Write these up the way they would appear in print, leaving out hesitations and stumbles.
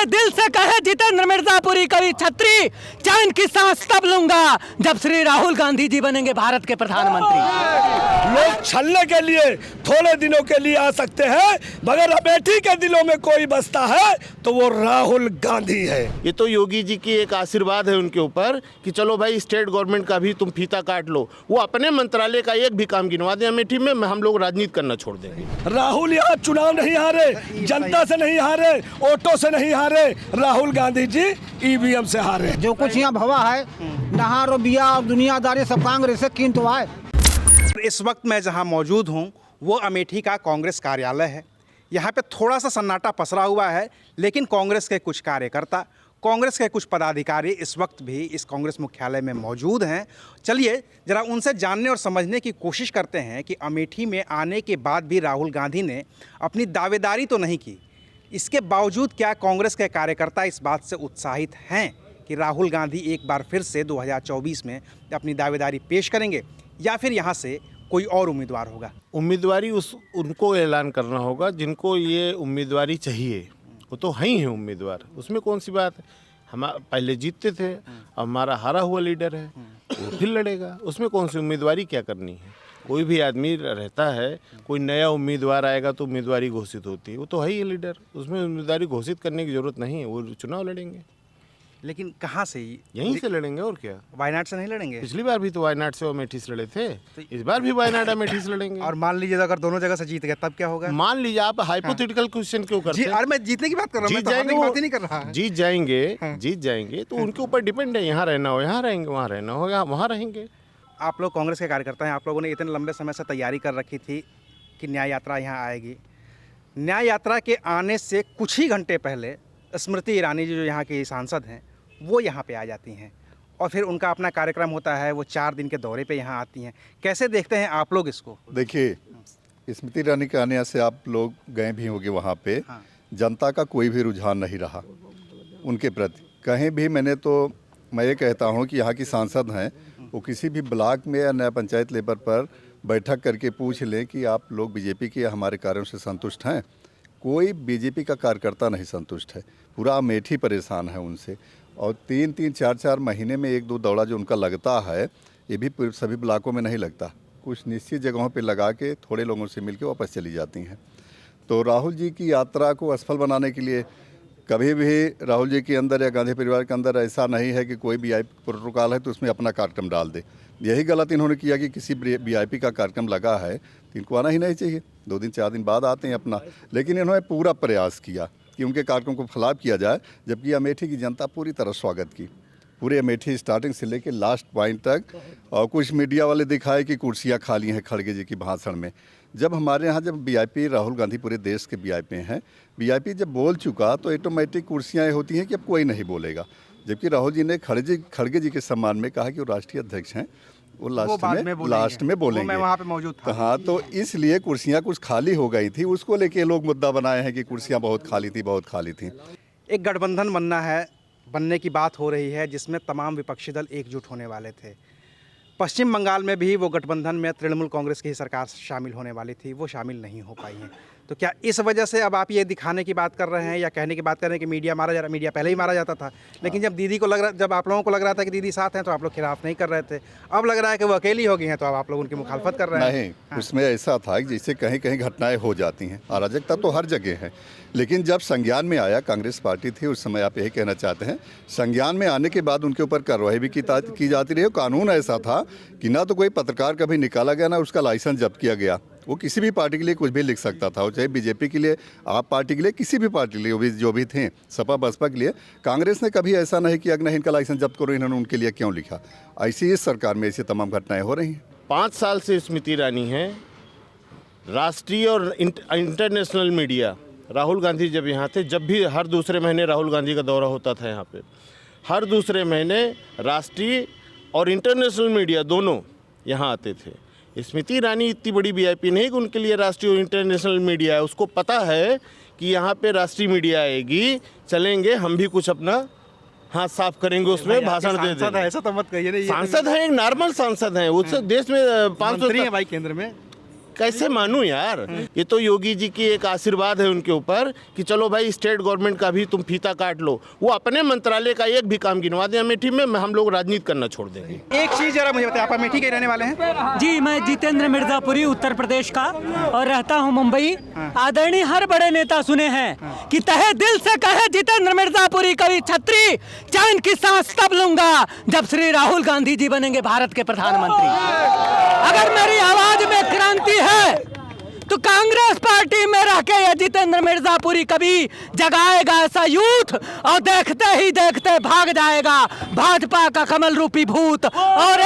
मेरे दिल से कहे जितेंद्र मिर्जापुरी कवि छत्री, चैन की सांस तब लूंगा जब श्री राहुल गांधी जी बनेंगे भारत के प्रधानमंत्री। लोग छलने के लिए थोड़े दिनों के लिए आ सकते हैं, मगर अमेठी के दिलों में कोई बसता है तो वो राहुल गांधी है। ये तो योगी जी की एक आशीर्वाद है उनके ऊपर कि चलो भाई स्टेट गवर्नमेंट का भी तुम फीता काट लो। वो अपने मंत्रालय का एक भी काम गिनवा दें अमेठी में, हम लोग राजनीति करना छोड़ देंगे। राहुल यहाँ चुनाव नहीं हारे, जनता से नहीं हारे, वोटों से नहीं हारे, राहुल गांधी जी ईवीएम से हारे। जो कुछ यहाँ भवा है, नहार और बिया और दुनियादारी सब कांग्रेस से किंतु आए। इस वक्त मैं जहां मौजूद हूं वो अमेठी का कांग्रेस कार्यालय है। यहां पे थोड़ा सा सन्नाटा पसरा हुआ है, लेकिन कांग्रेस के कुछ कार्यकर्ता, कांग्रेस के कुछ पदाधिकारी इस वक्त भी इस कांग्रेस मुख्यालय में मौजूद हैं। चलिए ज़रा उनसे जानने और समझने की कोशिश करते हैं कि अमेठी में आने के बाद भी राहुल गांधी ने अपनी दावेदारी तो नहीं की, इसके बावजूद क्या कांग्रेस के कार्यकर्ता इस बात से उत्साहित हैं कि राहुल गांधी एक बार फिर से 2024 में अपनी दावेदारी पेश करेंगे या फिर यहाँ से कोई और उम्मीदवार होगा? उम्मीदवारी उनको ऐलान करना होगा जिनको ये उम्मीदवारी चाहिए, वो तो हैं ही हैं उम्मीदवार, उसमें कौन सी बात है। हम पहले जीतते थे, अब हमारा हारा हुआ लीडर है, वो फिर लड़ेगा, उसमें कौन सी उम्मीदवारी क्या करनी है। कोई भी आदमी रहता है, कोई नया उम्मीदवार आएगा तो उम्मीदवारी घोषित होती है, वो तो है ही लीडर, उसमें उम्मीदवारी घोषित करने की ज़रूरत नहीं है। वो चुनाव लड़ेंगे, लेकिन कहाँ से? यहीं से लड़ेंगे और क्या। वायनाड से नहीं लड़ेंगे? पिछली बार भी तो वायनाड से अमेठी से लड़े थे, इस बार भी वायनाड अमेठी से लड़ेंगे। और मान लीजिए अगर दोनों जगह से जीत गए तब क्या होगा? मान लीजिए, आप हाइपोथेटिकल क्वेश्चन क्यों करते हैं? और मैं जीतने की बात कर रहा हूँ, मैं तो हारने की बात ही नहीं कर रहा। जीत जाएंगे तो उनके ऊपर डिपेंड है। यहाँ रहना हो यहाँ रहेंगे, वहाँ रहना हो वहाँ रहेंगे। आप लोग कांग्रेस के कार्यकर्ता हैं, आप लोगों ने इतने लंबे समय से तैयारी कर रखी थी कि न्याय यात्रा यहाँ आएगी। न्याय यात्रा के आने से कुछ ही घंटे पहले स्मृति ईरानी जी जो यहाँ की सांसद हैं वो यहाँ पे आ जाती हैं और फिर उनका अपना कार्यक्रम होता है, वो 4 दिन के दौरे पे यहाँ आती हैं। कैसे देखते हैं आप लोग इसको? देखिए, स्मृति ईरानी के आने से आप लोग गए भी होंगे वहाँ पे। हाँ। जनता का कोई भी रुझान नहीं रहा उनके प्रति कहीं भी। मैं ये कहता हूँ कि यहाँ की सांसद हैं, वो किसी भी ब्लॉक में या नया पंचायत लेवल पर बैठक करके पूछ लें कि आप लोग बीजेपी के हमारे कार्यों से संतुष्ट हैं। कोई बीजेपी का कार्यकर्ता नहीं संतुष्ट है, पूरा अमेठी परेशान है उनसे। और 3-3, 4-4 महीने में 1-2 दौड़ा जो उनका लगता है, ये भी सभी ब्लॉकों में नहीं लगता, कुछ निश्चित जगहों पे लगा के थोड़े लोगों से मिलके वापस चली जाती हैं। तो राहुल जी की यात्रा को असफल बनाने के लिए कभी भी राहुल जी के अंदर या गांधी परिवार के अंदर ऐसा नहीं है कि कोई वीआईपी प्रोटोकॉल है तो उसमें अपना कार्यक्रम डाल दे। यही गलत इन्होंने किया कि किसी वीआईपी का कार्यक्रम लगा है तो इनको आना ही नहीं चाहिए, 2 दिन 4 दिन बाद आते हैं अपना। लेकिन इन्होंने पूरा प्रयास किया कि उनके कार्यक्रम को खिलाफ किया जाए, जबकि अमेठी की जनता पूरी तरह स्वागत की। पूरे अमेठी स्टार्टिंग से लेकर लास्ट पॉइंट तक। और कुछ मीडिया वाले दिखाए कि कुर्सियां खाली हैं खड़गे जी की भाषण में। जब हमारे यहाँ जब वीआईपी राहुल गांधी पूरे देश के वीआईपी हैं, वीआईपी जब बोल चुका तो ऑटोमेटिक कुर्सियाँ होती हैं कि अब कोई नहीं बोलेगा। जबकि राहुल जी ने खड़गे जी के सम्मान में कहा कि वो राष्ट्रीय अध्यक्ष हैं, वो लास्ट में बोलेंगे। मैं वहाँ पे मौजूद था। हाँ, तो इसलिए कुर्सियाँ कुछ खाली हो गई थी, उसको लेके लोग मुद्दा बनाए हैं कि कुर्सियाँ बहुत खाली थी। एक गठबंधन बनने की बात हो रही है जिसमें तमाम विपक्षी दल एकजुट होने वाले थे। पश्चिम बंगाल में भी वो गठबंधन में तृणमूल कांग्रेस की सरकार शामिल होने वाली थी, वो शामिल नहीं हो पाई हैं। तो क्या इस वजह से अब आप ये दिखाने की बात कर रहे हैं या कहने की बात कर रहे हैं कि मीडिया मारा जा रहा है? मीडिया पहले ही मारा जाता था, लेकिन जब आप लोगों को लग रहा था कि दीदी साथ हैं तो आप लोग खिलाफ नहीं कर रहे थे। अब लग रहा है कि वो अकेली हो गई हैं तो अब आप लोग उनकी मुखालफत कर रहे हैं। नहीं, उसमें ऐसा था कि जैसे कहीं कहीं घटनाएं हो जाती हैं, अराजकता तो हर जगह है, लेकिन जब संज्ञान में आया, कांग्रेस पार्टी थी उस समय, आप यही कहना चाहते हैं, संज्ञान में आने के बाद उनके ऊपर कार्रवाई भी की जाती रही। कानून ऐसा था कि ना तो कोई पत्रकार कभी निकाला गया, ना उसका लाइसेंस जब्त किया गया। वो किसी भी पार्टी के लिए कुछ भी लिख सकता था, चाहे बीजेपी के लिए, आप पार्टी के लिए, किसी भी पार्टी के लिए, जो भी थे, सपा बसपा के लिए। कांग्रेस ने कभी ऐसा नहीं किया कि नहीं इनका लाइसेंस जब्त करो, इन्होंने उनके लिए क्यों लिखा। ऐसी इस सरकार में ऐसी तमाम घटनाएं हो रही हैं। 5 साल से स्मृति ईरानी हैं। राष्ट्रीय और इंटरनेशनल मीडिया, राहुल गांधी जब यहाँ थे, जब भी हर दूसरे महीने राहुल गांधी का दौरा होता था यहाँ पे, हर दूसरे महीने राष्ट्रीय और इंटरनेशनल मीडिया दोनों यहाँ आते थे। स्मृति ईरानी इतनी बड़ी वीआईपी नहीं कि उनके लिए राष्ट्रीय और इंटरनेशनल मीडिया है। उसको पता है कि यहाँ पे राष्ट्रीय मीडिया आएगी, चलेंगे, हम भी कुछ अपना हाथ साफ करेंगे, उसमें भाषण दे देंगे। ऐसा तो मत कहिए। सांसद है, एक नॉर्मल सांसद है, उस देश में 500 है भाई, केंद्र में कैसे मानूं यार। ये तो योगी जी की एक आशीर्वाद है उनके ऊपर कि चलो भाई स्टेट गवर्नमेंट का भी तुम फीता काट लो। वो अपने मंत्रालय का एक भी काम गिनवा दें अमेठी में, हम लोग राजनीति करना छोड़ देंगे। एक चीज जरा मुझे बताइए, आप अमेठी के रहने वाले हैं? जी, मैं जितेंद्र मिर्जापुरी, उत्तर प्रदेश का, और रहता हूं मुंबई। आदरणीय हर बड़े नेता सुने हैं कि तहे दिल से कहे जितेंद्र मिर्जापुरी कभी छतरी चैन की सांस तब लूंगा जब श्री राहुल गांधी जी बनेंगे भारत के प्रधानमंत्री। अगर मेरी आवाज में क्रांति है तो कांग्रेस पार्टी में रह के ये जितेंद्र मिर्जापुरी कभी जगाएगा ऐसा यूथ, और देखते ही देखते भाग जाएगा भाजपा का कमल रूपी भूत। और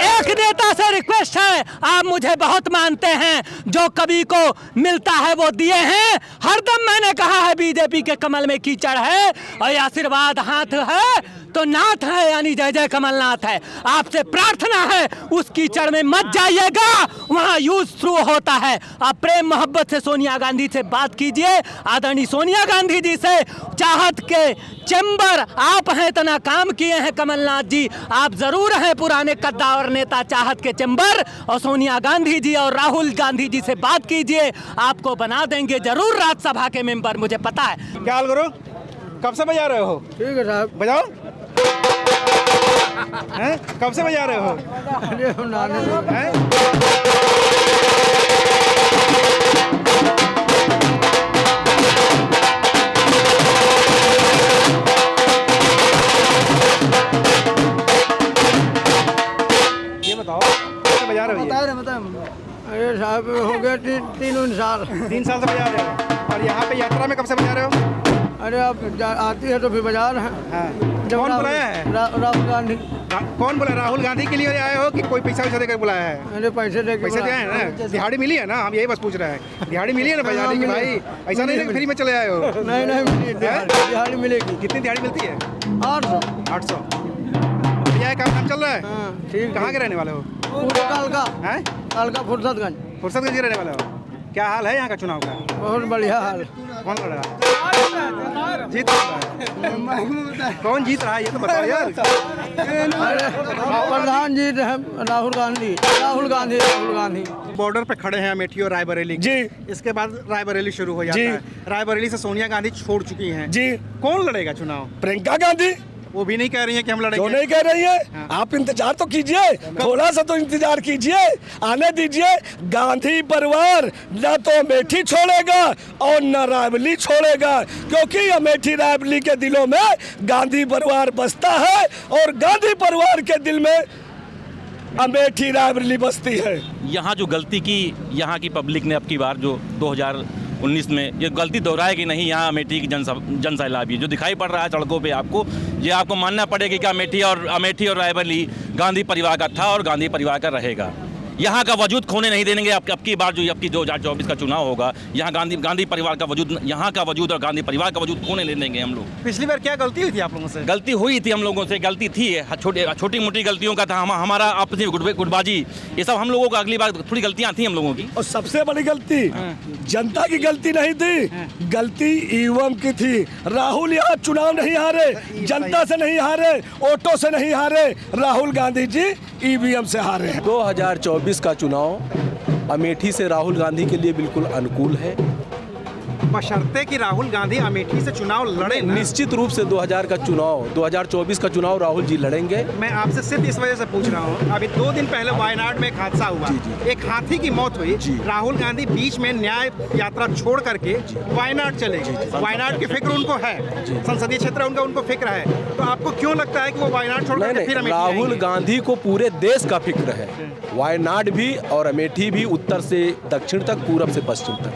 एक नेता से रिक्वेस्ट है, आप मुझे बहुत मानते हैं, जो कभी को मिलता है वो दिए हैं। हरदम मैंने कहा है बीजेपी के कमल में कीचड़ है, और ये आशीर्वाद हाथ है तो नाथ है, यानी जय जय कमलनाथ है। आपसे प्रार्थना है उस कीचड़ में मत जाइएगा, वहां यूज शुरू होता है। आप प्रेम मोहब्बत से सोनिया गांधी से बात कीजिए। आदरणीय सोनिया गांधी जी से चाहत के चैम्बर आप हैं, तना काम किए हैं कमलनाथ जी, आप जरूर हैं पुराने कद्दावर नेता चाहत के चैम्बर। और सोनिया गांधी जी और राहुल गांधी जी से बात कीजिए, आपको बना देंगे जरूर राज्यसभा के मेंबर, मुझे पता है। क्या हाल गुरु, कब से बजा रहे हो? ठीक है साहब। बजाओ। हैं? कब से बजा रहे हो? हैं? ये बताओ कब से बजा रहे हो? अरे साहब हो गया 3 साल। 3 साल से बजा रहे हो। और यहाँ पे यात्रा में कब से बजा रहे हो? अरे आप आती है तो फिर बजा रहे हैं। हाँ। कौन बुलाया है? राहुल गांधी। कौन बोला? राहुल गांधी के लिए आए हो कि कोई पैसा वैसा देकर बुलाया है? अरे पैसे दे पैसे दिए हैं ना? दिहाड़ी मिली है ना? हम यही बस पूछ रहे हैं, दिहाड़ी मिली है ना बजाने की? भाई ऐसा नहीं फ्री में चले आए हो। नहीं मिली, दिहाड़ी मिलेगी। कितनी दिहाड़ी मिलती है? 800। बढ़िया है, काम चल रहा है। ठीक। कहाँ के रहने वाले हो? कालका फुर्सतगंज। फुर्सतगंज के रहने वाले हो। क्या हाल है यहाँ का चुनाव का? बहुत बढ़िया हाल। कौन लड़ रहा है? जीत रहा है? कौन जीत रहा है ये तो बताओ यार। प्रधान जी राहुल गांधी। बॉर्डर पे खड़े हैं अमेठी और रायबरेली जी। इसके बाद रायबरेली शुरू हो जाता जी। है। रायबरेली से सोनिया गांधी छोड़ चुकी हैं जी। कौन लड़ेगा चुनाव? प्रियंका गांधी। वो भी नहीं कह रही है कि हम क्यों लड़ेंगे। नहीं कह रही है? आप इंतजार तो कीजिए, थोड़ा सा तो इंतजार कीजिए, आने दीजिए। गांधी परिवार न तो अमेठी छोड़ेगा और न रायबरेली छोड़ेगा, क्योंकि अमेठी रायबरेली के दिलों में गांधी परिवार बसता है और गांधी परिवार के दिल में अमेठी रायबरेली बसती है। यहाँ जो गलती की यहाँ की पब्लिक ने अब की बार जो 2019 में ये गलती दोहराएगी नहीं। यहाँ अमेठी की जन सैलाबी जो दिखाई पड़ रहा है सड़कों पे, आपको ये आपको मानना पड़ेगा कि अमेठी और रायबरेली गांधी परिवार का था और गांधी परिवार का रहेगा। यहाँ का वजूद खोने नहीं देंगे। अब की बार जो 2024 का चुनाव होगा, यहाँ गांधी परिवार का वजूद, यहाँ का वजूद और गांधी परिवार का वजूद खोने नहीं देंगे हम लोग। पिछली बार क्या गलती हुई थी आप लोगों से? गलती हुई थी हम लोगों से, गलती थी, छोटी मोटी गलतियों का था हमारा आपसी गुटबाजी, ये सब हम लोगों को अगली बार थोड़ी गलतियाँ थी हम लोगों की। और सबसे बड़ी गलती जनता की गलती नहीं थी, गलती ईवीएम की थी। राहुल यहाँ चुनाव नहीं हारे, जनता से नहीं हारे, वोटों से नहीं हारे, राहुल गांधी जी ईवीएम से हारे हैं। 2024 का चुनाव अमेठी से राहुल गांधी के लिए बिल्कुल अनुकूल है, बशर्ते कि राहुल गांधी अमेठी से चुनाव लड़े ना। निश्चित रूप से 2024 का चुनाव राहुल जी लड़ेंगे। मैं आपसे सिर्फ इस वजह से पूछ रहा हूँ, अभी 2 दिन पहले वायनाड में एक हादसा हुआ, एक हाथी की मौत हुई। राहुल गांधी बीच में न्याय यात्रा छोड़ करके वायनाड चले गए। वायनाड की फिक्र उनको है, संसदीय क्षेत्र उनको फिक्र है, तो आपको क्यों लगता है कि वो वायनाड छोड़ करके फिर अमेठी राहुल आएंगे? गांधी को पूरे देश का फिक्र है, वायनाड भी और अमेठी भी, उत्तर से दक्षिण तक, पूरब से पश्चिम तक,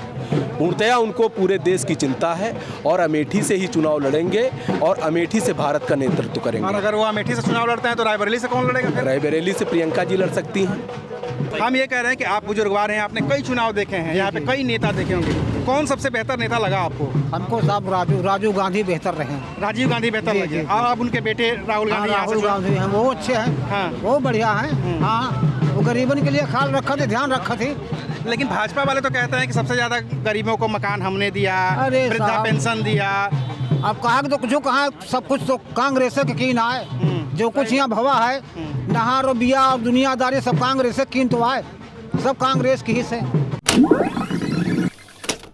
पूर्णतया उनको पूरे देश की चिंता है और अमेठी से ही चुनाव लड़ेंगे और अमेठी से भारत का नेतृत्व करेंगे। और अगर वो अमेठी से चुनाव लड़ते हैं तो रायबरेली से कौन लड़ेगा फिर? रायबरेली से प्रियंका जी लड़ सकती हैं। हम ये कह रहे हैं कि आप बुजुर्गवार हैं, आपने कई चुनाव देखे हैं, यहाँ पे कई नेता देखे होंगे, कौन सबसे बेहतर नेता लगा आपको? हमको साहब राजीव गांधी बेहतर रहे। राजीव गांधी बेहतर लगे। और अब उनके बेटे राहुल गांधी यहाँ से राहुल गांधी हैं, वो अच्छे हैं। हाँ। वो बढ़िया हैं। हाँ, वो गरीबन के लिए ख्याल रखा थे, ध्यान रखा थे। लेकिन भाजपा वाले तो कहते हैं कि सबसे ज्यादा गरीबों को मकान हमने दिया, अरे वृद्धा साहब। पेंशन दिया। अब कहा कि तो जो कहा सब कुछ तो कांग्रेस के कीन आए, जो कुछ यहाँ भवा है, नहार और बिया और दुनियादारी सब कांग्रेस के कीन तो आए। सब कांग्रेस की ही से